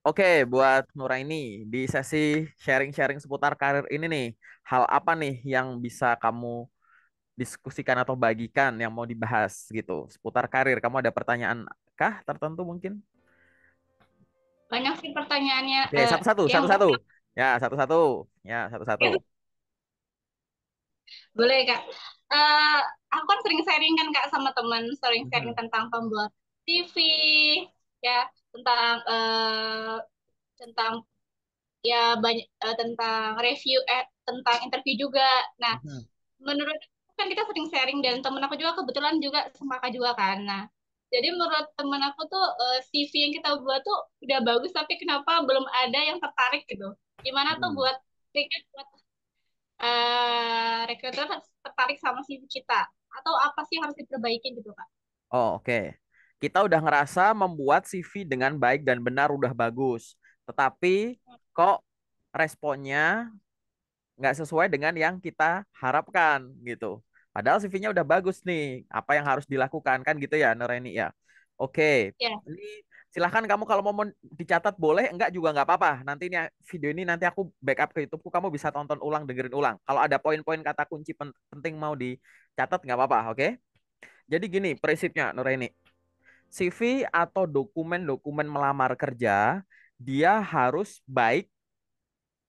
Oke, buat Nuraini, di sesi sharing-sharing seputar karir ini nih, hal apa nih yang bisa kamu diskusikan atau bagikan yang mau dibahas gitu seputar karir? Kamu ada pertanyaan kah tertentu mungkin? Banyak sih pertanyaannya. Oke, satu-satu, Yang satu-satu. pertama Ya, satu-satu. Ya, satu-satu. boleh Kak. Eh, aku kan sering sharing kan Kak sama teman, sering sharing Mhm, tentang pembuat TV, ya tentang tentang ya banyak tentang review tentang interview juga. Nah, mhm. menurut aku kan kita sering sharing dan temen aku juga kebetulan juga semakah juga kan. Nah, jadi menurut temen aku tuh CV yang kita buat tuh udah bagus tapi kenapa belum ada yang tertarik gitu? Gimana tuh Hmm. buat rekruter tertarik sama CV kita? Atau apa sih yang harus diperbaiki gitu Kak? Oh, oke. Kita udah ngerasa membuat CV dengan baik dan benar udah bagus. Tetapi kok responnya nggak sesuai dengan yang kita harapkan gitu. Padahal CV-nya udah bagus nih. Apa yang harus dilakukan kan gitu ya, Noreni ya. Oke, Ya, ini silahkan kamu kalau mau dicatat boleh, enggak juga nggak apa-apa. Nanti ini video ini nanti aku backup ke YouTube-ku, kamu bisa tonton ulang, dengerin ulang. Kalau ada poin-poin kata kunci penting mau dicatat nggak apa-apa, oke? Jadi gini prinsipnya, Noreni. CV atau dokumen-dokumen melamar kerja, dia harus baik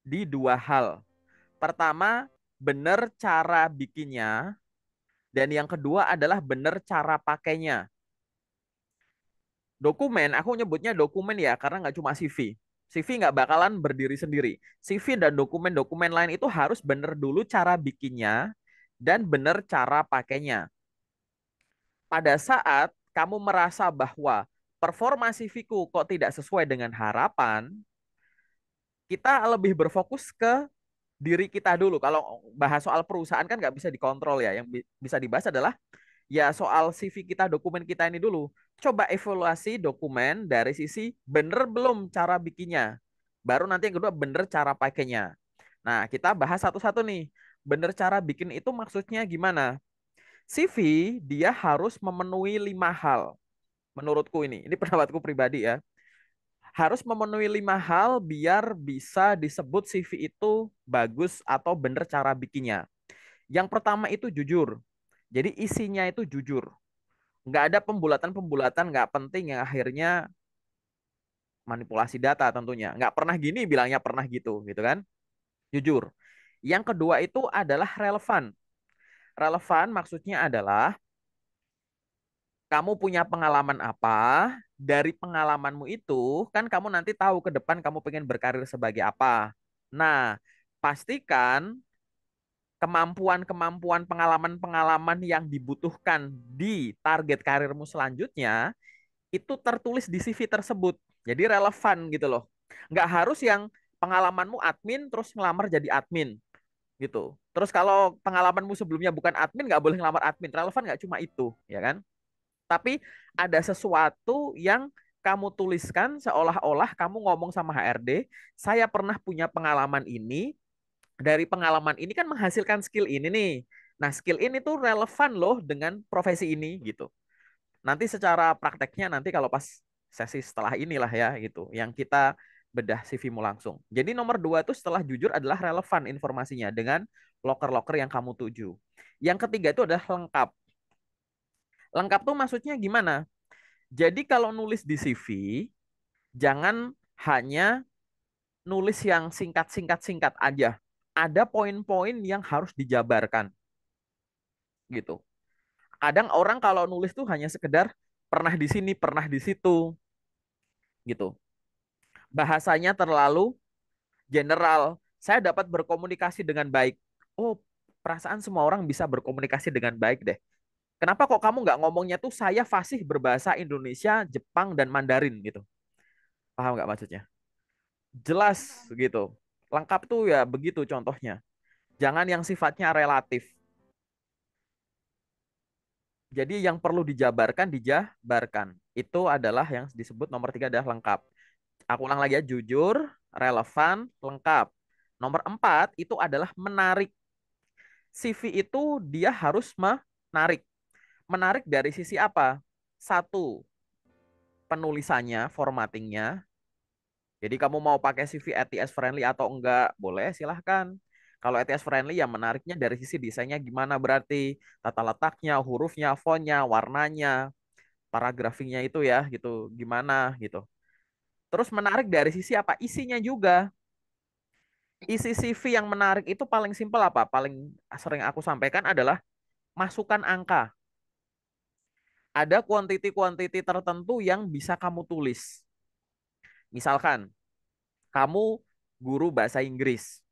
di dua hal. Pertama, benar cara bikinnya. Dan yang kedua adalah benar cara pakainya. Dokumen, aku nyebutnya dokumen ya, karena nggak cuma CV. CV nggak bakalan berdiri sendiri. CV dan dokumen-dokumen lain itu harus benar dulu cara bikinnya dan benar cara pakainya. Pada saat kamu merasa bahwa performa CV-ku kok tidak sesuai dengan harapan, kita lebih berfokus ke diri kita dulu. Kalau bahas soal perusahaan kan nggak bisa dikontrol ya. Yang bisa dibahas adalah ya soal CV kita, dokumen kita ini dulu. Coba evaluasi dokumen dari sisi bener belum cara bikinnya. Baru nanti yang kedua bener cara pakainya. Nah, kita bahas satu-satu nih. Bener cara bikin itu maksudnya gimana? CV dia harus memenuhi 5 hal. Menurutku ini pendapatku pribadi ya. Harus memenuhi 5 hal biar bisa disebut CV itu bagus atau bener cara bikinnya. Yang pertama itu jujur. Jadi isinya itu jujur. Nggak ada pembulatan-pembulatan nggak penting yang akhirnya manipulasi data tentunya. Nggak pernah gini bilangnya pernah gitu, gitu kan? Jujur. Yang kedua itu adalah relevan. Relevan maksudnya adalah kamu punya pengalaman apa, dari pengalamanmu itu kan kamu nanti tahu ke depan kamu pengen berkarir sebagai apa. Nah, pastikan kemampuan-kemampuan, pengalaman-pengalaman yang dibutuhkan di target karirmu selanjutnya itu tertulis di CV tersebut. Jadi relevan gitu loh. Nggak harus yang pengalamanmu admin terus ngelamar jadi admin gitu. Terus kalau pengalamanmu sebelumnya bukan admin nggak boleh ngelamar admin. Relevan nggak cuma itu, ya kan? Tapi ada sesuatu yang kamu tuliskan seolah-olah kamu ngomong sama HRD, saya pernah punya pengalaman ini, dari pengalaman ini kan menghasilkan skill ini nih. Nah, skill ini tuh relevan loh dengan profesi ini gitu. Nanti secara prakteknya nanti kalau pas sesi setelah inilah ya gitu, yang kita bedah CV-mu langsung. Jadi nomor dua itu setelah jujur adalah relevan informasinya dengan loker-loker yang kamu tuju. Yang ketiga itu adalah lengkap. Lengkap tuh maksudnya gimana? Jadi kalau nulis di CV, jangan hanya nulis yang singkat-singkat-singkat aja. Ada poin-poin yang harus dijabarkan gitu. Kadang orang kalau nulis tuh hanya sekedar pernah di sini, pernah di situ gitu. Bahasanya terlalu general. Saya dapat berkomunikasi dengan baik. Oh, perasaan semua orang bisa berkomunikasi dengan baik deh. Kenapa kok kamu nggak ngomongnya tuh saya fasih berbahasa Indonesia, Jepang, dan Mandarin gitu? Paham nggak maksudnya? Jelas gitu. Lengkap tuh ya begitu contohnya. Jangan yang sifatnya relatif. Jadi yang perlu dijabarkan, dijabarkan. Itu adalah yang disebut nomor tiga adalah lengkap. Aku ulang lagi ya, jujur, relevan, lengkap. Nomor empat itu adalah menarik. CV itu dia harus menarik. Menarik dari sisi apa? Satu, penulisannya, formattingnya. Jadi kamu mau pakai CV ATS friendly atau enggak, boleh silahkan. Kalau ATS friendly ya menariknya dari sisi desainnya gimana berarti tata letaknya, hurufnya, fontnya, warnanya, paragrafingnya itu ya gitu, gimana gitu. Terus menarik dari sisi apa? Isinya juga. Isi CV yang menarik itu paling simpel apa? Paling sering aku sampaikan adalah masukkan angka. Ada quantity-quantity tertentu yang bisa kamu tulis. Misalkan, kamu guru bahasa Inggris.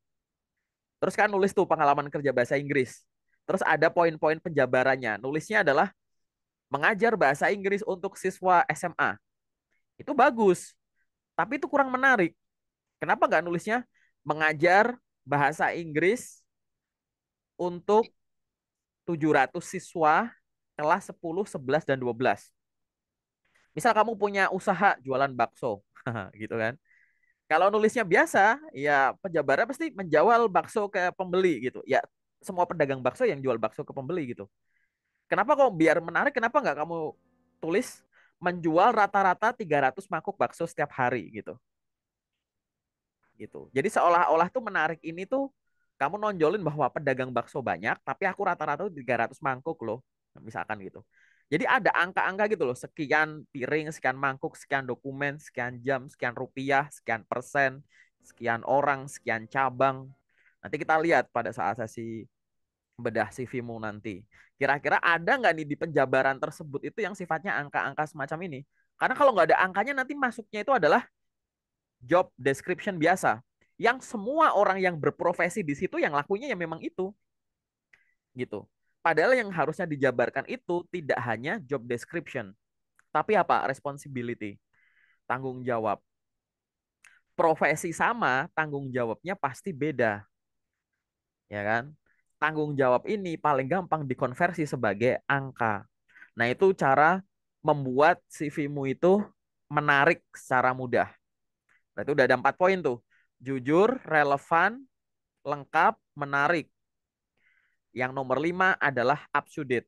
Terus kan nulis tuh pengalaman kerja bahasa Inggris. Terus ada poin-poin penjabarannya. Nulisnya adalah mengajar bahasa Inggris untuk siswa SMA. Itu bagus, tapi itu kurang menarik. Kenapa nggak nulisnya mengajar bahasa Inggris untuk 700 siswa kelas 10, 11, dan 12. Misal kamu punya usaha jualan bakso, gitu kan. Kalau nulisnya biasa, ya penjabarnya pasti menjual bakso ke pembeli gitu. Ya, semua pedagang bakso yang jual bakso ke pembeli gitu. Kenapa kok biar menarik, kenapa nggak kamu tulis menjual rata-rata 300 mangkok bakso setiap hari gitu. Gitu. Jadi seolah-olah tuh menarik ini tuh kamu nonjolin bahwa pedagang bakso banyak, tapi aku rata-rata 300 mangkuk loh, misalkan gitu. Jadi ada angka-angka gitu loh, sekian piring, sekian mangkuk, sekian dokumen, sekian jam, sekian rupiah, sekian persen, sekian orang, sekian cabang. Nanti kita lihat pada saat sesi bedah CV-mu nanti. Kira-kira ada nggak nih di penjabaran tersebut itu yang sifatnya angka-angka semacam ini? Karena kalau nggak ada angkanya nanti masuknya itu adalah job description biasa. Yang semua orang yang berprofesi di situ yang lakunya ya memang itu gitu. Padahal yang harusnya dijabarkan itu tidak hanya job description, tapi apa? Responsibility, tanggung jawab. Profesi sama, tanggung jawabnya pasti beda, ya kan? Tanggung jawab ini paling gampang dikonversi sebagai angka. Nah, itu cara membuat CV-mu itu menarik secara mudah. Berarti udah ada 4 poin tuh. Jujur, relevan, lengkap, menarik. Yang nomor 5 adalah up to date.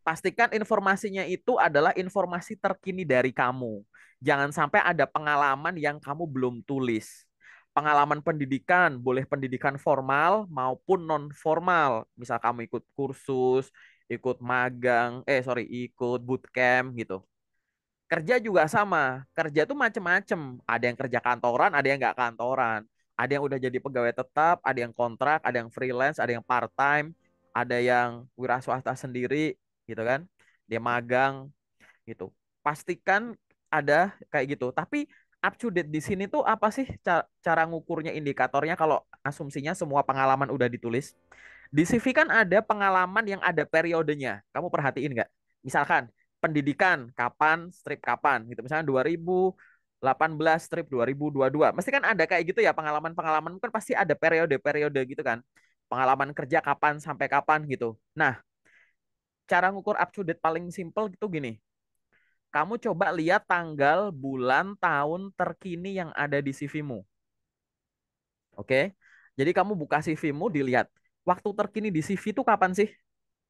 Pastikan informasinya itu adalah informasi terkini dari kamu. Jangan sampai ada pengalaman yang kamu belum tulis. Pengalaman pendidikan, boleh pendidikan formal maupun non formal. Misal kamu ikut kursus, ikut magang, ikut bootcamp gitu. Kerja juga sama. Kerja tuh macem-macem. Ada yang kerja kantoran, ada yang nggak kantoran. Ada yang udah jadi pegawai tetap, ada yang kontrak, ada yang freelance, ada yang part-time, ada yang wira swasta sendiri, gitu kan. Dia magang, gitu. Pastikan ada kayak gitu. Tapi up to date di sini tuh apa sih cara ngukurnya, indikatornya kalau asumsinya semua pengalaman udah ditulis? Di CV kan ada pengalaman yang ada periodenya. Kamu perhatiin nggak? Misalkan pendidikan kapan, strip kapan gitu. Misalnya 2018 strip 2022. Mesti kan ada kayak gitu ya pengalaman-pengalaman kan pasti ada periode-periode gitu kan. Pengalaman kerja kapan sampai kapan gitu. Nah, cara ngukur up to date paling simple gitu gini. Kamu coba lihat tanggal, bulan, tahun terkini yang ada di CV-mu. Oke? Jadi kamu buka CV-mu dilihat waktu terkini di CV itu kapan sih?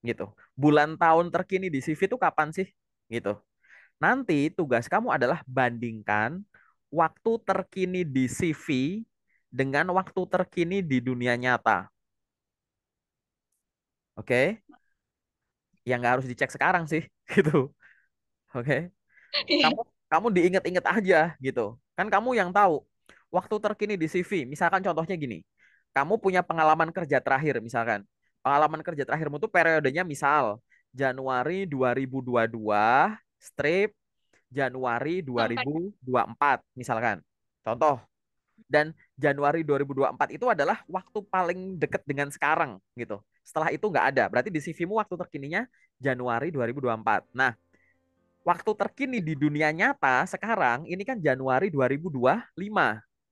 Gitu. Bulan tahun terkini di CV itu kapan sih? Gitu. Nanti tugas kamu adalah bandingkan waktu terkini di CV dengan waktu terkini di dunia nyata. Oke? Yang nggak harus dicek sekarang sih, gitu. Oke? Kamu kamu diinget-inget aja gitu. Kan kamu yang tahu waktu terkini di CV. Misalkan contohnya gini. Kamu punya pengalaman kerja terakhir misalkan. Pengalaman kerja terakhirmu tuh periodenya misal Januari 2022 strip Januari Sampai 2024 misalkan. Contoh. Dan Januari 2024 itu adalah waktu paling dekat dengan sekarang gitu. Setelah itu nggak ada. Berarti di CV-mu waktu terkininya Januari 2024. Nah, waktu terkini di dunia nyata sekarang ini kan Januari 2025.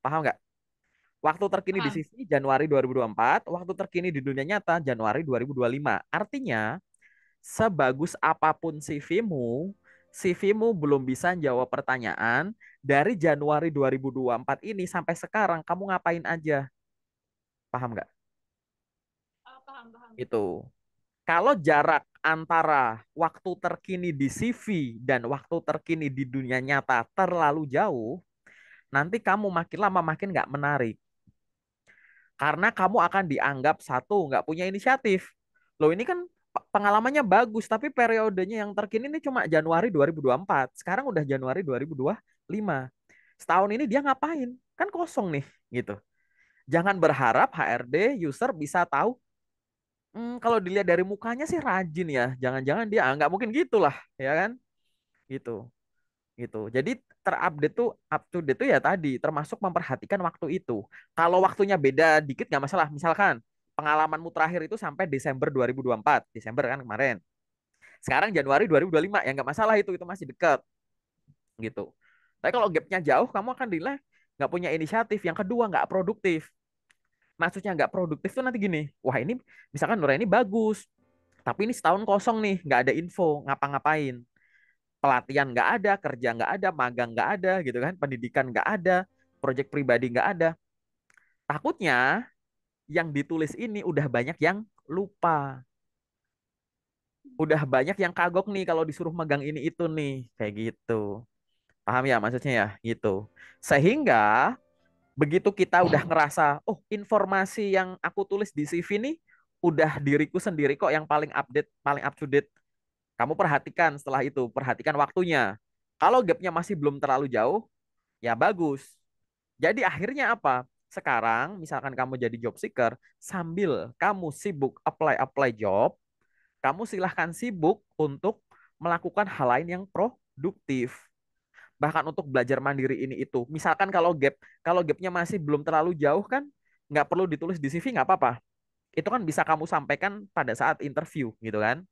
Paham nggak? Waktu terkini di paham. CV Januari 2024, waktu terkini di dunia nyata Januari 2025. Artinya, sebagus apapun CV-mu, CV-mu belum bisa jawab pertanyaan dari Januari 2024 ini sampai sekarang kamu ngapain aja. Paham nggak? Ah, paham, paham. Itu. Kalau jarak antara waktu terkini di CV dan waktu terkini di dunia nyata terlalu jauh, nanti kamu makin lama makin nggak menarik. Karena kamu akan dianggap satu, nggak punya inisiatif. Loh ini kan pengalamannya bagus, tapi periodenya yang terkini ini cuma Januari 2024. Sekarang udah Januari 2025. Setahun ini dia ngapain? Kan kosong nih, gitu. Jangan berharap HRD user bisa tahu. Kalau dilihat dari mukanya sih rajin ya. Jangan-jangan dia nggak mungkin gitulah, ya kan? Gitu, gitu. Jadi terupdate tuh up to date tuh ya tadi, termasuk memperhatikan waktu itu. Kalau waktunya beda dikit nggak masalah. Misalkan pengalamanmu terakhir itu sampai Desember 2024, Desember kan kemarin. Sekarang Januari 2025 ya nggak masalah itu masih dekat, gitu. Tapi kalau gapnya jauh, kamu akan dinilai nggak punya inisiatif. Yang kedua nggak produktif. Maksudnya nggak produktif tuh nanti gini, wah ini misalkan Nura ini bagus, tapi ini setahun kosong nih, nggak ada info ngapa-ngapain, pelatihan nggak ada, kerja nggak ada, magang nggak ada, gitu kan, pendidikan nggak ada, proyek pribadi nggak ada. Takutnya yang ditulis ini udah banyak yang lupa, udah banyak yang kagok nih kalau disuruh megang ini itu nih, kayak gitu. Paham ya maksudnya ya, gitu. Sehingga begitu kita udah ngerasa, oh informasi yang aku tulis di CV ini udah diriku sendiri kok yang paling update, paling up to date. Kamu perhatikan setelah itu, perhatikan waktunya. Kalau gapnya masih belum terlalu jauh, ya bagus. Jadi akhirnya apa? Sekarang misalkan kamu jadi job seeker, sambil kamu sibuk apply job, kamu silahkan sibuk untuk melakukan hal lain yang produktif. Bahkan untuk belajar mandiri ini itu. Misalkan kalau gapnya masih belum terlalu jauh kan, nggak perlu ditulis di CV nggak apa-apa. Itu kan bisa kamu sampaikan pada saat interview gitu kan,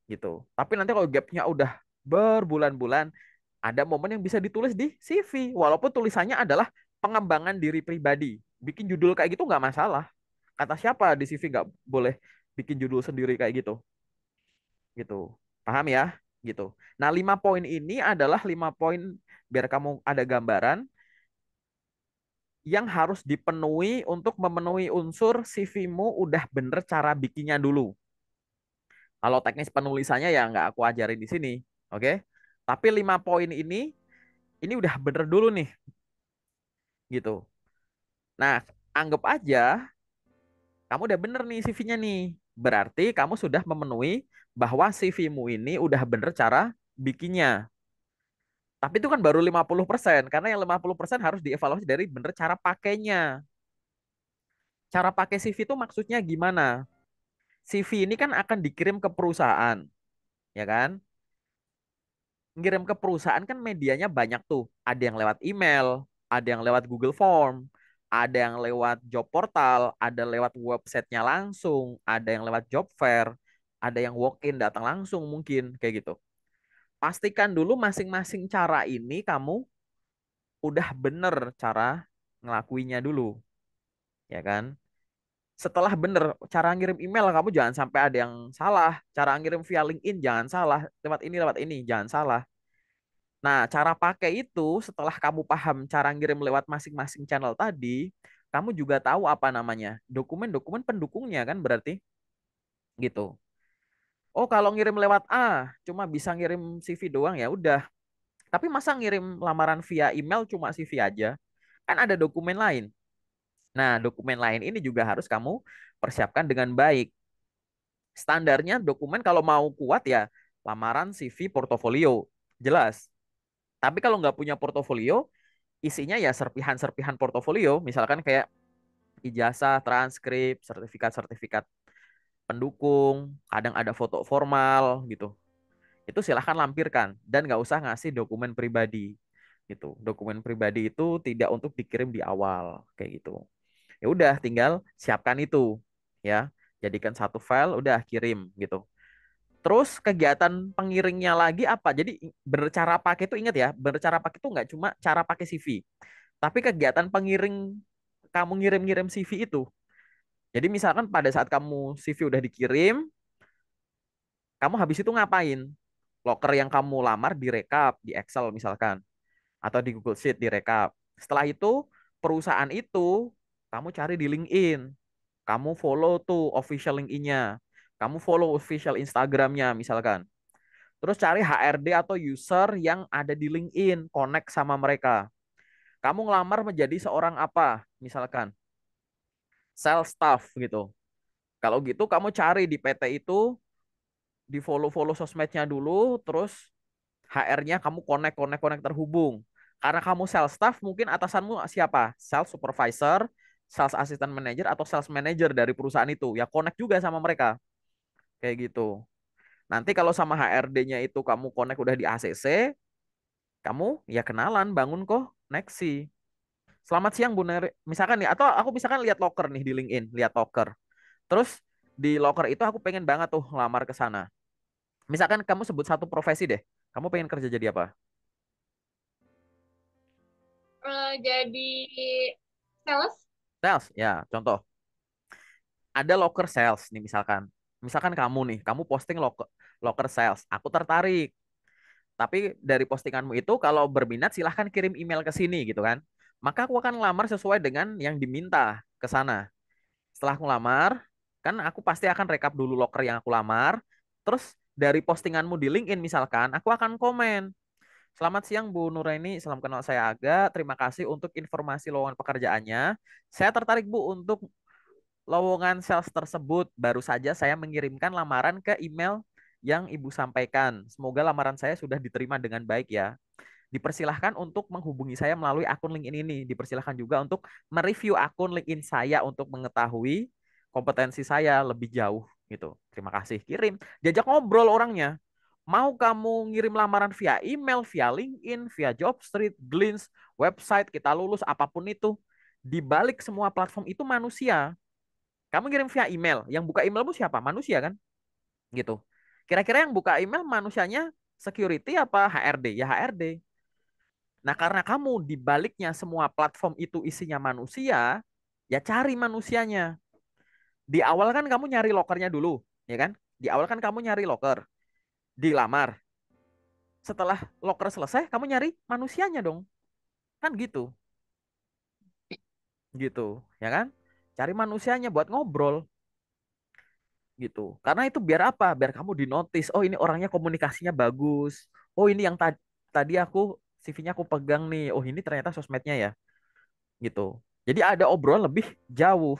gitu. Tapi nanti kalau gapnya udah berbulan-bulan, ada momen yang bisa ditulis di CV. Walaupun tulisannya adalah pengembangan diri pribadi. Bikin judul kayak gitu nggak masalah. Kata siapa di CV nggak boleh bikin judul sendiri kayak gitu? Gitu. Paham ya? Gitu. Nah, 5 poin ini adalah 5 poin biar kamu ada gambaran yang harus dipenuhi untuk memenuhi unsur CV-mu udah bener cara bikinnya dulu. Kalau teknis penulisannya ya nggak aku ajarin di sini, oke? Tapi 5 poin ini udah bener dulu nih, gitu. Nah, anggap aja kamu udah bener nih CV-nya nih. Berarti kamu sudah memenuhi bahwa CV-mu ini udah bener cara bikinnya. Tapi itu kan baru 50%, karena yang 50% harus dievaluasi dari bener cara pakainya. Cara pakai CV itu maksudnya gimana? CV ini kan akan dikirim ke perusahaan, ya kan? Ngirim ke perusahaan kan medianya banyak tuh. Ada yang lewat email, ada yang lewat Google Form, ada yang lewat job portal, ada lewat websitenya langsung, ada yang lewat job fair, ada yang walk-in datang langsung mungkin kayak gitu. Pastikan dulu masing-masing cara ini kamu udah bener cara ngelakuinya dulu, ya kan? Setelah bener cara ngirim email kamu jangan sampai ada yang salah. Cara ngirim via LinkedIn jangan salah. Lewat ini jangan salah. Nah, cara pakai itu setelah kamu paham cara ngirim lewat masing-masing channel tadi, kamu juga tahu apa namanya dokumen-dokumen pendukungnya kan berarti gitu. Oh, kalau ngirim lewat A cuma bisa ngirim CV doang ya udah. Tapi masa ngirim lamaran via email cuma CV aja? Kan ada dokumen lain. Nah, dokumen lain ini juga harus kamu persiapkan dengan baik. Standarnya dokumen kalau mau kuat ya lamaran, CV, portofolio. Jelas. Tapi kalau nggak punya portofolio, isinya ya serpihan-serpihan portofolio, misalkan kayak ijazah, transkrip, sertifikat-sertifikat pendukung, kadang ada foto formal gitu. Itu silahkan lampirkan dan nggak usah ngasih dokumen pribadi gitu. Dokumen pribadi itu tidak untuk dikirim di awal kayak gitu. Ya udah, tinggal siapkan itu ya. Jadikan satu file, udah kirim gitu. Terus kegiatan pengiringnya lagi apa? Jadi bercara pakai itu ingat ya, bercara pakai itu nggak cuma cara pakai CV, tapi kegiatan pengiring kamu ngirim-ngirim CV itu. Jadi misalkan pada saat kamu CV udah dikirim, kamu habis itu ngapain? Loker yang kamu lamar direkap di Excel misalkan, atau di Google Sheet direkap. Setelah itu, perusahaan itu kamu cari di LinkedIn. Kamu follow tuh official LinkedIn-nya. Kamu follow official Instagram-nya misalkan. Terus cari HRD atau user yang ada di LinkedIn, connect sama mereka. Kamu ngelamar menjadi seorang apa? Misalkan sales staff gitu. Kalau gitu kamu cari di PT itu, di follow-follow sosmednya dulu, terus HR-nya kamu connect terhubung. Karena kamu sales staff, mungkin atasanmu siapa? Sales supervisor, sales assistant manager, atau sales manager dari perusahaan itu. Ya connect juga sama mereka. Kayak gitu. Nanti kalau sama HRD-nya itu kamu connect udah di ACC, kamu ya kenalan, bangun kok, next sih. Selamat siang Bu Neri. Misalkan nih, atau aku misalkan lihat loker nih di LinkedIn, lihat loker. Terus di loker itu aku pengen banget tuh ngelamar ke sana. Misalkan kamu sebut satu profesi deh. Kamu pengen kerja jadi apa? Jadi sales. Sales, ya contoh. Ada locker sales nih misalkan. Misalkan kamu nih, kamu posting locker sales. Aku tertarik. Tapi dari postinganmu itu kalau berminat silahkan kirim email ke sini gitu kan. Maka aku akan ngelamar sesuai dengan yang diminta ke sana. Setelah aku lamar, kan aku pasti akan rekap dulu locker yang aku lamar. Terus dari postinganmu di LinkedIn misalkan, aku akan komen. Selamat siang Bu Nuraini, salam kenal saya Aga. Terima kasih untuk informasi lowongan pekerjaannya. Saya tertarik Bu untuk lowongan sales tersebut. Baru saja saya mengirimkan lamaran ke email yang Ibu sampaikan. Semoga lamaran saya sudah diterima dengan baik ya. Dipersilahkan untuk menghubungi saya melalui akun LinkedIn ini. Dipersilahkan juga untuk mereview akun LinkedIn saya untuk mengetahui kompetensi saya lebih jauh gitu. Terima kasih. Kirim. Diajak ngobrol orangnya. Mau kamu ngirim lamaran via email, via LinkedIn, via Jobstreet, Glints, website, kita lulus, apapun itu. Di balik semua platform itu manusia. Kamu ngirim via email, yang buka emailmu siapa? Manusia kan? Gitu. Kira-kira yang buka email manusianya security apa HRD? Ya HRD. Nah, karena kamu di baliknya semua platform itu isinya manusia, ya cari manusianya. Di awal kan kamu nyari lokernya dulu, ya kan? Di awal kan kamu nyari loker, dilamar. Setelah loker selesai, kamu nyari manusianya dong. Kan gitu. Gitu, ya kan? Cari manusianya buat ngobrol gitu. Karena itu biar apa? Biar kamu dinotis. Oh, ini orangnya komunikasinya bagus. Oh, ini yang tadi aku CV-nya aku pegang nih. Oh, ini ternyata sosmednya ya. Gitu. Jadi ada obrolan lebih jauh.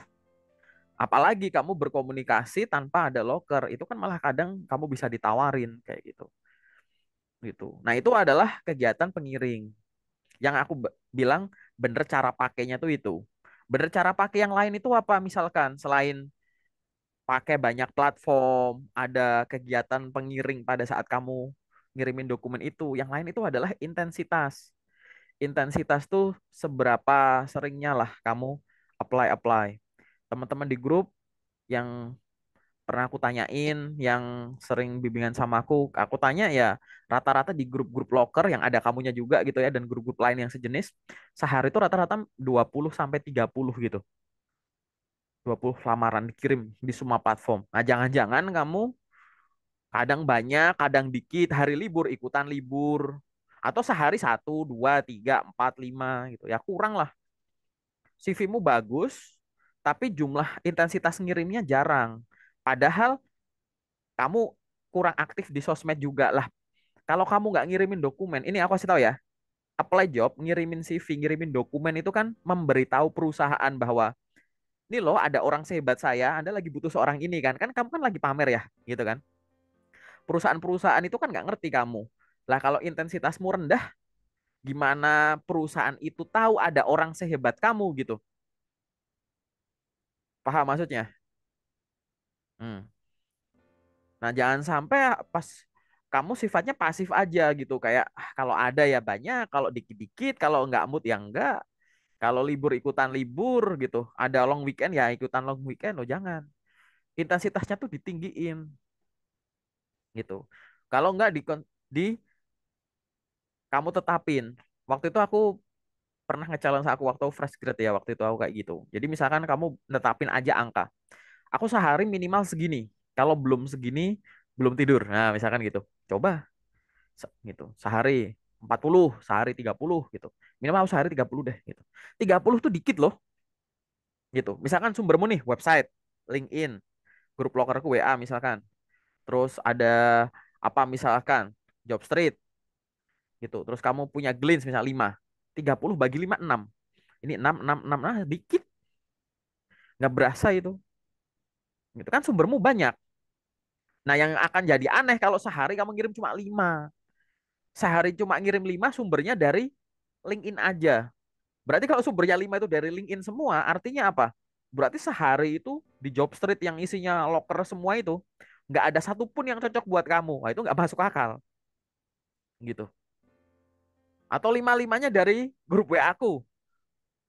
Apalagi kamu berkomunikasi tanpa ada loker, itu kan malah kadang kamu bisa ditawarin kayak gitu. Gitu. Nah, itu adalah kegiatan pengiring. Yang aku bilang bener cara pakainya tuh itu. Bener cara pakai yang lain itu apa? Misalkan selain pakai banyak platform, ada kegiatan pengiring pada saat kamu ngirimin dokumen itu. Yang lain itu adalah intensitas. Intensitas tuh seberapa seringnya lah kamu apply-apply. Teman-teman di grup yang pernah aku tanyain, yang sering bimbingan sama aku tanya ya rata-rata di grup-grup loker yang ada kamunya juga gitu ya, dan grup-grup lain yang sejenis, sehari itu rata-rata 20 sampai 30 gitu. 20 lamaran dikirim di semua platform. Nah, jangan-jangan kamu kadang banyak, kadang dikit, hari libur ikutan libur. Atau sehari satu, dua, tiga, empat, lima gitu. Ya kurang lah. CV-mu bagus, tapi jumlah intensitas ngirimnya jarang. Padahal kamu kurang aktif di sosmed juga lah. Kalau kamu nggak ngirimin dokumen, ini aku kasih tahu ya, apply job, ngirimin CV, ngirimin dokumen itu kan memberitahu perusahaan bahwa ini loh ada orang sehebat saya, Anda lagi butuh seorang ini kan. Kan kamu kan lagi pamer ya, gitu kan. Perusahaan-perusahaan itu kan nggak ngerti kamu. Lah kalau intensitasmu rendah, gimana perusahaan itu tahu ada orang sehebat kamu gitu? Paham maksudnya? Hmm. Nah, jangan sampai pas kamu sifatnya pasif aja gitu. Kayak kalau ada ya banyak, kalau dikit-dikit, kalau nggak mood ya enggak. Kalau libur ikutan libur gitu. Ada long weekend ya ikutan long weekend. Oh jangan. Intensitasnya tuh ditinggiin gitu. Kalau nggak di kamu tetapin. Waktu itu aku pernah nge-challenge aku waktu fresh grade ya, waktu itu aku kayak gitu. Jadi misalkan kamu netapin aja angka. Aku sehari minimal segini. Kalau belum segini, belum tidur. Nah, misalkan gitu. Coba gitu. Sehari 40, sehari 30 gitu. Minimal aku sehari 30 deh gitu. 30 tuh dikit loh gitu. Misalkan sumbermu nih website, LinkedIn, grup lokerku WA misalkan. Terus ada apa misalkan Jobstreet gitu. Terus kamu punya Glints misal 5. 30 bagi 5 6. Ini 6 6 6, nah dikit, nggak berasa itu. Gitu kan sumbermu banyak. Nah, yang akan jadi aneh kalau sehari kamu ngirim cuma 5. Sehari cuma ngirim 5 sumbernya dari LinkedIn aja. Berarti kalau sumbernya 5 itu dari LinkedIn semua, artinya apa? Berarti sehari itu di job street yang isinya loker semua itu, nggak ada satupun yang cocok buat kamu. Nah, itu nggak masuk akal. Gitu. Atau lima-limanya dari grup WA aku.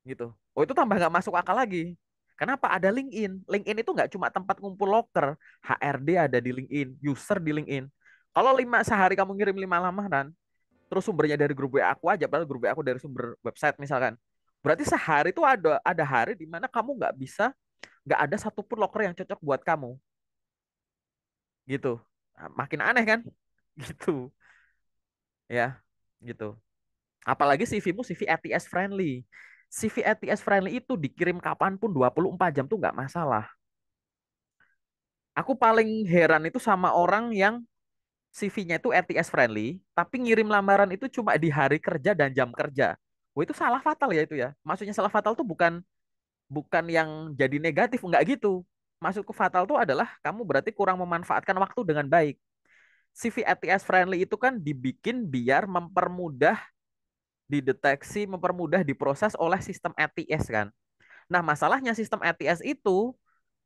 Gitu. Oh, itu tambah nggak masuk akal lagi. Kenapa? Ada LinkedIn. LinkedIn itu nggak cuma tempat ngumpul loker. HRD ada di LinkedIn, user di LinkedIn. Kalau sehari kamu ngirim 5 lamaran, terus sumbernya dari grup WA aku aja, padahal grup WA aku dari sumber website misalkan. Berarti sehari itu ada hari di mana kamu nggak ada satupun loker yang cocok buat kamu, gitu. Nah, makin aneh kan, gitu, ya, gitu. Apalagi CV-mu CV ATS friendly. CV ATS friendly itu dikirim kapanpun 24 jam tuh nggak masalah. Aku paling heran itu sama orang yang CV-nya itu ATS friendly, tapi ngirim lamaran itu cuma di hari kerja dan jam kerja. Wah, itu salah fatal ya itu ya. Maksudnya salah fatal tuh bukan bukan yang jadi negatif, enggak gitu. Maksudku fatal tuh adalah kamu berarti kurang memanfaatkan waktu dengan baik. CV ATS friendly itu kan dibikin biar mempermudah dideteksi, mempermudah diproses oleh sistem ATS kan. Nah, masalahnya sistem ATS itu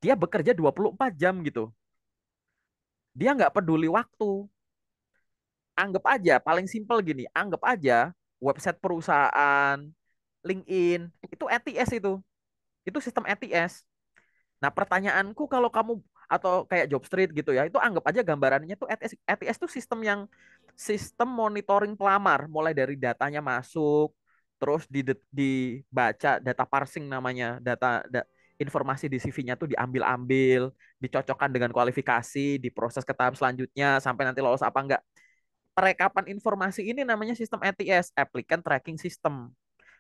dia bekerja 24 jam gitu. Dia nggak peduli waktu. Anggap aja, paling simpel gini, anggap aja website perusahaan, LinkedIn, itu ATS itu. Itu sistem ATS. Nah, pertanyaanku kalau kamu atau kayak Jobstreet gitu ya, itu anggap aja gambarannya tuh ATS. ATS tuh sistem monitoring pelamar, mulai dari datanya masuk, terus dibaca data parsing namanya, informasi di CV-nya tuh diambil-ambil, dicocokkan dengan kualifikasi, diproses ke tahap selanjutnya sampai nanti lolos apa enggak. Perekapan informasi ini namanya sistem ATS, Applicant Tracking System.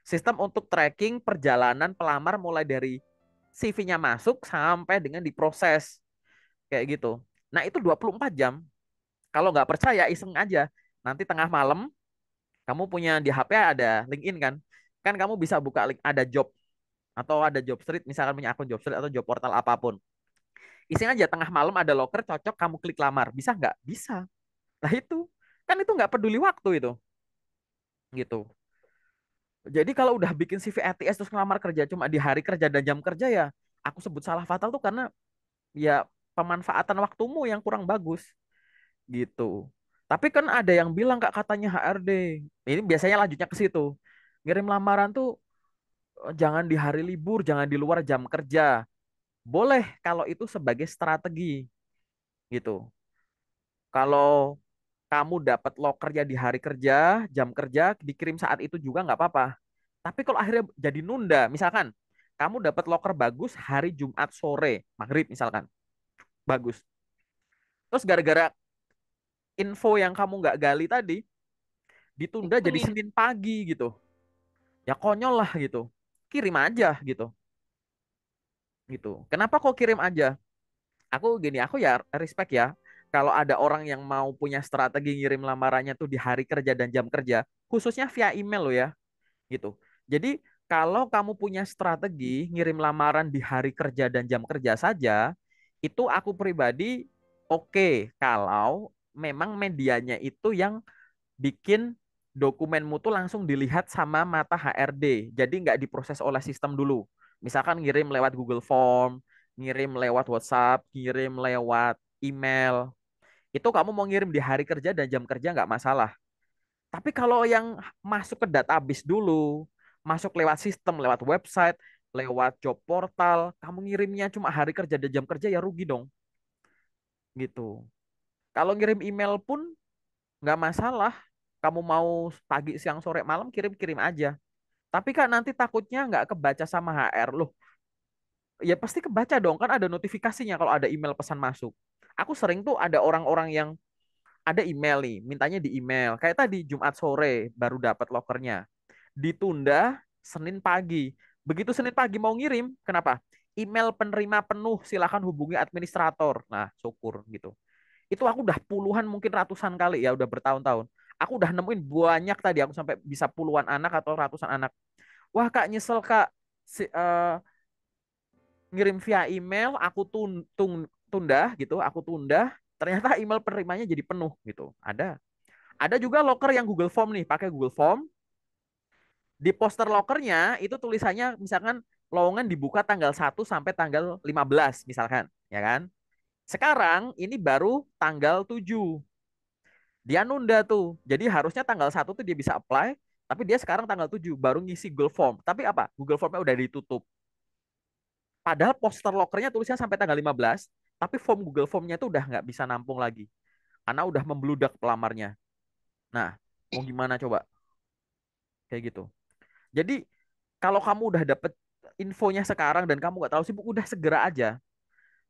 Sistem untuk tracking perjalanan pelamar mulai dari CV-nya masuk sampai dengan diproses. Kayak gitu. Nah, itu 24 jam. Kalau nggak percaya, iseng aja. Nanti tengah malam, kamu punya di HP ada LinkedIn kan? Kan kamu bisa buka link, ada job. Atau ada job street, misalkan punya akun job street atau job portal apapun. Iseng aja, tengah malam ada loker, cocok, kamu klik lamar. Bisa nggak? Bisa. Nah itu. Kan itu nggak peduli waktu itu. Gitu. Jadi kalau udah bikin CV ATS terus ngelamar kerja cuma di hari kerja dan jam kerja ya, aku sebut salah fatal tuh karena ya pemanfaatan waktumu yang kurang bagus gitu. Tapi kan ada yang bilang kak katanya HRD. Ini biasanya lanjutnya ke situ. Ngirim lamaran tuh jangan di hari libur, jangan di luar jam kerja. Boleh kalau itu sebagai strategi gitu. Kalau kamu dapat lokernya di hari kerja, jam kerja dikirim saat itu juga nggak apa-apa. Tapi kalau akhirnya jadi nunda, misalkan kamu dapat loker bagus hari Jumat sore, maghrib misalkan, bagus. Terus gara-gara info yang kamu nggak gali tadi, ditunda jadi Senin. Senin pagi gitu. Ya konyol lah gitu. Kirim aja gitu. Gitu. Kenapa kok kirim aja? Aku gini, aku ya respect ya. Kalau ada orang yang mau punya strategi ngirim lamarannya tuh di hari kerja dan jam kerja, khususnya via email loh ya, gitu. Jadi kalau kamu punya strategi ngirim lamaran di hari kerja dan jam kerja saja, itu aku pribadi oke kalau memang medianya itu yang bikin dokumenmu tuh langsung dilihat sama mata HRD. Jadi nggak diproses oleh sistem dulu. Misalkan ngirim lewat Google Form, ngirim lewat WhatsApp, ngirim lewat email. Itu kamu mau ngirim di hari kerja dan jam kerja nggak masalah. Tapi kalau yang masuk ke database dulu, masuk lewat sistem, lewat website, lewat job portal, kamu ngirimnya cuma hari kerja dan jam kerja ya rugi dong. Gitu. Kalau ngirim email pun nggak masalah. Kamu mau pagi, siang, sore, malam kirim-kirim aja. Tapi kan nanti takutnya nggak kebaca sama HR loh. Ya pasti kebaca dong, kan ada notifikasinya kalau ada email pesan masuk. Aku sering tuh ada orang-orang yang ada email nih, mintanya di email. Kayak tadi Jumat sore baru dapat lokernya. Ditunda Senin pagi. Begitu Senin pagi mau ngirim, kenapa? Email penerima penuh, silakan hubungi administrator. Nah, syukur gitu. Itu aku udah puluhan mungkin ratusan kali ya, udah bertahun-tahun. Aku udah nemuin banyak tadi, aku sampai bisa puluhan anak atau ratusan anak. Wah kak, nyesel kak, ngirim via email, aku tunda gitu, aku tunda, ternyata email penerimanya jadi penuh gitu. Ada juga locker yang Google Form nih, pakai Google Form. Di poster lokernya itu tulisannya misalkan lowongan dibuka tanggal 1 sampai tanggal 15 misalkan, ya kan? Sekarang ini baru tanggal 7. Dia nunda tuh. Jadi harusnya tanggal 1 tuh dia bisa apply, tapi dia sekarang tanggal 7 baru ngisi Google Form. Tapi apa? Google Formnya udah ditutup. Padahal poster lokernya tulisnya sampai tanggal 15, tapi form Google Formnya itu udah nggak bisa nampung lagi. Karena udah membludak pelamarnya. Nah, mau gimana coba? Kayak gitu. Jadi kalau kamu udah dapet infonya sekarang dan kamu nggak terlalu sibuk, udah segera aja.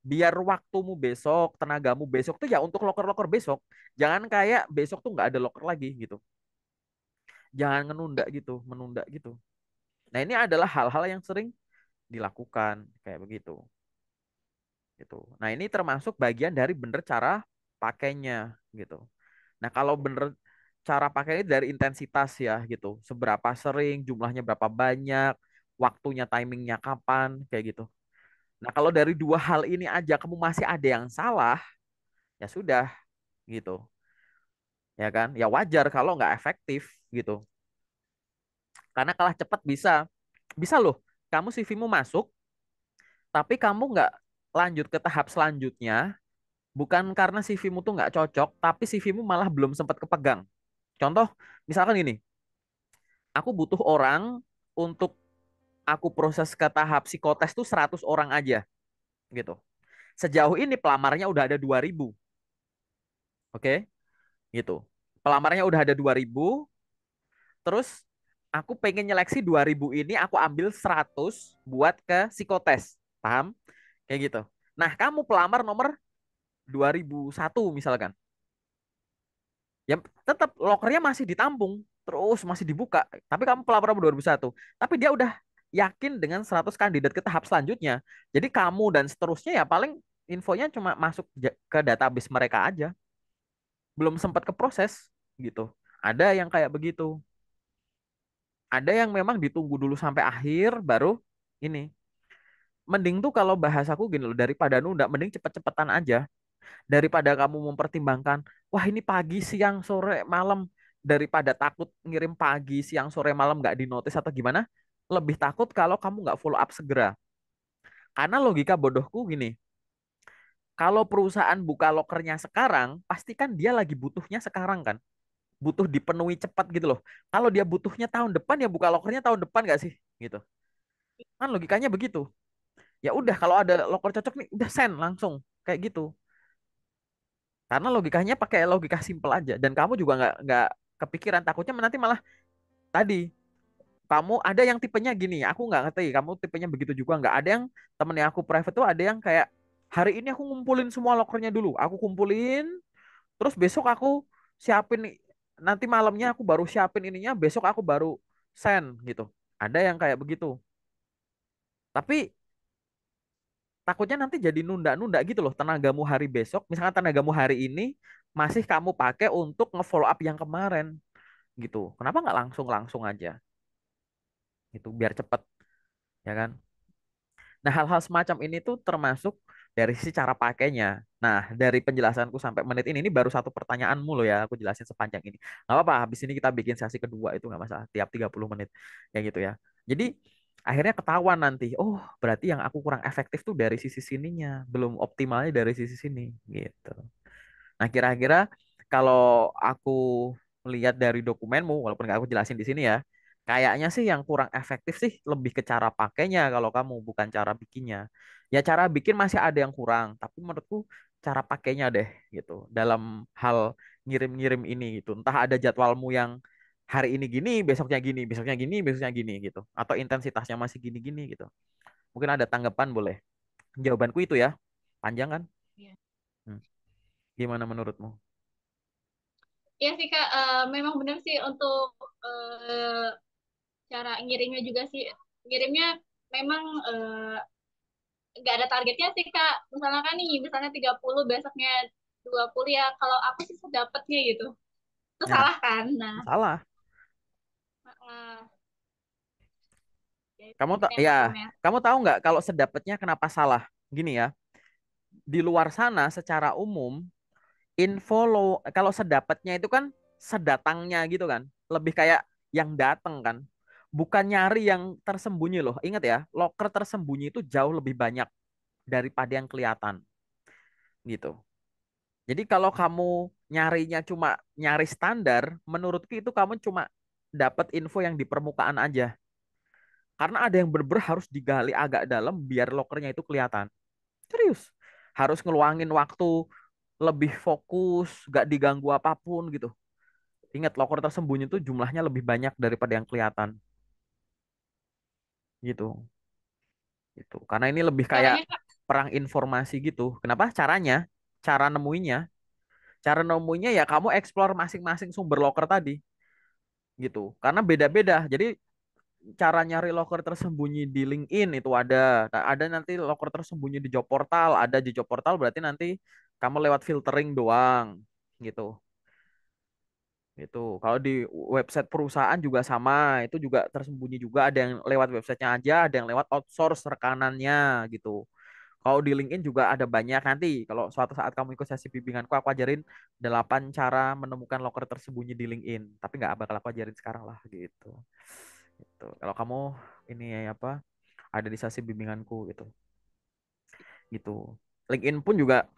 Biar waktumu besok, tenagamu besok tuh ya untuk loker-loker besok. Jangan kayak besok tuh nggak ada loker lagi gitu. Jangan menunda gitu, menunda gitu. Nah ini adalah hal-hal yang sering dilakukan kayak begitu. Gitu. Nah ini termasuk bagian dari bener cara pakainya gitu. Nah kalau bener cara pakainya dari intensitas ya gitu. Seberapa sering, jumlahnya berapa banyak, waktunya, timingnya kapan, kayak gitu. Nah, kalau dari dua hal ini aja kamu masih ada yang salah, ya sudah gitu. Ya kan? Ya wajar kalau nggak efektif gitu. Karena kalah cepat bisa. Bisa loh, kamu CV-mu masuk, tapi kamu nggak lanjut ke tahap selanjutnya, bukan karena CV-mu tuh nggak cocok, tapi CV-mu malah belum sempat kepegang. Contoh, misalkan gini, aku butuh orang untuk aku proses ke tahap psikotes tuh 100 orang aja gitu. Sejauh ini pelamarnya udah ada 2.000, oke? Gitu. Pelamarnya udah ada 2.000, terus aku pengen nyeleksi 2.000 ini aku ambil 100 buat ke psikotes. Paham? Kayak gitu. Nah, kamu pelamar nomor 2001 misalkan. Ya tetap lokernya masih ditampung, terus masih dibuka. Tapi kamu pelamar nomor 2001. Tapi dia udah yakin dengan 100 kandidat ke tahap selanjutnya. Jadi kamu dan seterusnya ya paling infonya cuma masuk ke database mereka aja. Belum sempat ke proses gitu. Ada yang kayak begitu. Ada yang memang ditunggu dulu sampai akhir baru ini. Mending tuh kalau bahasaku gini loh, daripada nunda, mending cepet-cepetan aja. Daripada kamu mempertimbangkan, wah ini pagi, siang, sore, malam. Daripada takut ngirim pagi, siang, sore, malam nggak di notice atau gimana, lebih takut kalau kamu nggak follow up segera. Karena logika bodohku gini, kalau perusahaan buka lokernya sekarang, pastikan dia lagi butuhnya sekarang kan. Butuh dipenuhi cepat gitu loh. Kalau dia butuhnya tahun depan ya buka lokernya tahun depan nggak sih? Gitu. Kan logikanya begitu. Ya udah kalau ada loker cocok nih udah send langsung kayak gitu. Karena logikanya pakai logika simpel aja dan kamu juga nggak kepikiran takutnya nanti malah tadi kamu ada yang tipenya gini, aku nggak ngerti kamu tipenya begitu juga nggak. Ada yang temennya aku private tuh ada yang kayak hari ini aku ngumpulin semua lokernya dulu, aku kumpulin terus besok aku siapin nanti malamnya aku baru siapin ininya besok aku baru send gitu. Ada yang kayak begitu. Tapi takutnya nanti jadi nunda-nunda gitu loh tenagamu hari besok. Misalkan tenagamu hari ini masih kamu pakai untuk nge-follow up yang kemarin gitu. Kenapa nggak langsung-langsung aja gitu biar cepet ya kan? Nah, hal-hal semacam ini tuh termasuk dari sisi cara pakainya. Nah, dari penjelasanku sampai menit ini baru satu pertanyaanmu loh ya, aku jelasin sepanjang ini. Nggak apa-apa, habis ini kita bikin sesi kedua itu nggak masalah, tiap 30 menit. Kayak gitu ya. Jadi, akhirnya ketahuan nanti, oh berarti yang aku kurang efektif tuh dari sisi sininya, belum optimalnya dari sisi sini, gitu. Nah, kira-kira kalau aku melihat dari dokumenmu, walaupun nggak aku jelasin di sini ya, kayaknya sih yang kurang efektif sih lebih ke cara pakainya kalau kamu, bukan cara bikinnya. Ya cara bikin masih ada yang kurang, tapi menurutku cara pakainya deh gitu. Dalam hal ngirim-ngirim ini gitu. Entah ada jadwalmu yang hari ini gini, besoknya gini, besoknya gini, besoknya gini gitu. Atau intensitasnya masih gini-gini gitu. Mungkin ada tanggapan boleh. Jawabanku itu ya. Panjang kan? Iya. Hmm. Gimana menurutmu? Iya sih Kak, memang benar sih untuk cara ngirimnya juga sih. Ngirimnya memang nggak ada targetnya sih Kak. Misalnya kan nih, misalnya 30 besoknya 20 ya. Kalau aku sih sedapatnya gitu. Itu Nah, salah kan? Nah, salah. uh, ya itu Kamu mungkin tak yang ya, problemnya. kamu tahu nggak kalau sedapatnya kenapa salah? Gini ya, di luar sana secara umum info kalau sedapatnya itu kan sedatangnya gitu kan, lebih kayak yang datang kan, bukan nyari yang tersembunyi loh. Ingat ya, loker tersembunyi itu jauh lebih banyak daripada yang kelihatan gitu. Jadi kalau kamu nyarinya cuma nyari standar, menurutku itu kamu cuma dapat info yang di permukaan aja. Karena ada yang bener harus digali agak dalam biar lokernya itu kelihatan. Serius. Harus ngeluangin waktu lebih fokus, gak diganggu apapun gitu. Ingat, loker tersembunyi itu jumlahnya lebih banyak daripada yang kelihatan gitu. Gitu. Karena ini lebih kayak Caranya Kak, perang informasi gitu. Kenapa? Caranya, cara nemuinya, cara nemuinya ya kamu explore masing-masing sumber loker tadi gitu. Karena beda-beda. Jadi cara nyari loker tersembunyi di LinkedIn itu ada. Nah, ada nanti loker tersembunyi di job portal, ada di job portal berarti nanti kamu lewat filtering doang gitu. Gitu. Kalau di website perusahaan juga sama, itu juga tersembunyi juga ada yang lewat websitenya aja, ada yang lewat outsource rekanannya gitu. Kalau di LinkedIn juga ada banyak nanti. Kalau suatu saat kamu ikut sesi bimbinganku, aku ajarin 8 cara menemukan loker tersembunyi di LinkedIn. Tapi nggak bakal aku ajarin sekarang lah gitu. Gitu. Kalau kamu ini ya apa ada di sesi bimbinganku gitu. Gitu. LinkedIn pun juga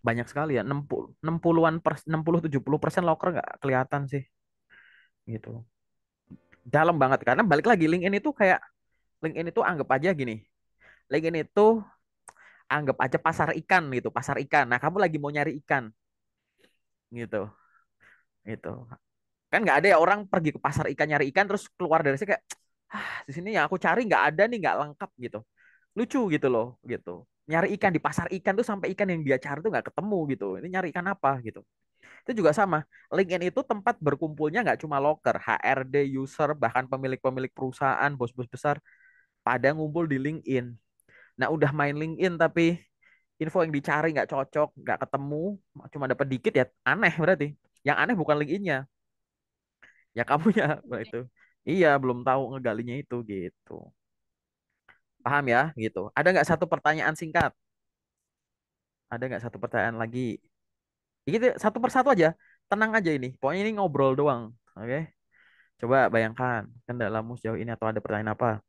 banyak sekali ya. 60-an 60-70% loker nggak kelihatan sih gitu. Dalam banget karena balik lagi LinkedIn itu kayak LinkedIn itu anggap aja gini. LinkedIn itu anggap aja pasar ikan gitu, pasar ikan. Nah, kamu lagi mau nyari ikan gitu. Gitu. Kan nggak ada ya orang pergi ke pasar ikan nyari ikan terus keluar dari sini kayak di sini yang aku cari nggak ada nih, nggak lengkap gitu. Lucu gitu loh gitu. Nyari ikan di pasar ikan tuh sampai ikan yang dia cari tuh nggak ketemu gitu. Ini nyari ikan apa gitu. Itu juga sama. LinkedIn itu tempat berkumpulnya nggak cuma loker, HRD, user, bahkan pemilik-pemilik perusahaan, bos-bos besar pada ngumpul di LinkedIn. Nah, udah main LinkedIn tapi info yang dicari nggak cocok, nggak ketemu, cuma dapat dikit ya aneh berarti. Yang aneh bukan LinkedIn-nya, ya kamunya itu. Iya, belum tahu ngegalinya itu gitu. Paham ya gitu. Ada nggak satu pertanyaan singkat? Ada nggak satu pertanyaan lagi? Gitu satu persatu aja. Tenang aja ini. Pokoknya ini ngobrol doang. Oke. Coba bayangkan kendalamu sejauh ini atau ada pertanyaan apa?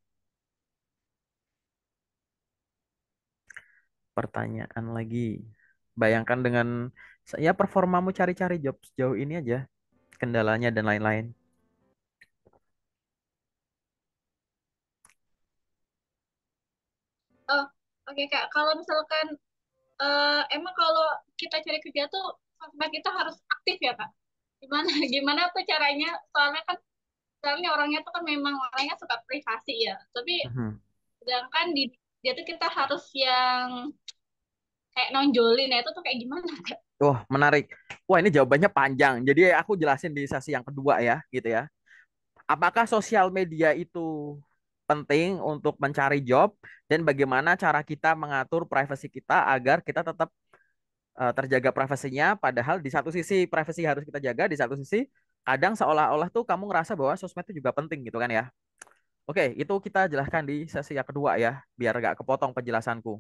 Pertanyaan lagi. Bayangkan dengan ya performamu cari-cari job sejauh ini aja, kendalanya dan lain-lain. oh oke Kak, kalau misalkan emang kalau kita cari kerja tuh sosmed kita harus aktif ya Kak? Gimana gimana tuh caranya? Soalnya kan soalnya orangnya tuh kan memang orangnya suka privasi ya. Tapi Mhm. sedangkan di dia tuh kita harus yang kayak nonjolin ya itu tuh kayak gimana Kak? Wah, menarik. Wah, ini jawabannya panjang. Jadi aku jelasin di sesi yang kedua ya, gitu ya. Apakah sosial media itu penting untuk mencari job dan bagaimana cara kita mengatur privasi kita agar kita tetap terjaga privasinya, padahal di satu sisi privasi harus kita jaga, di satu sisi kadang seolah-olah tuh kamu ngerasa bahwa sosmed itu juga penting gitu kan ya. Oke, itu kita jelaskan di sesi yang kedua ya, biar gak kepotong penjelasanku.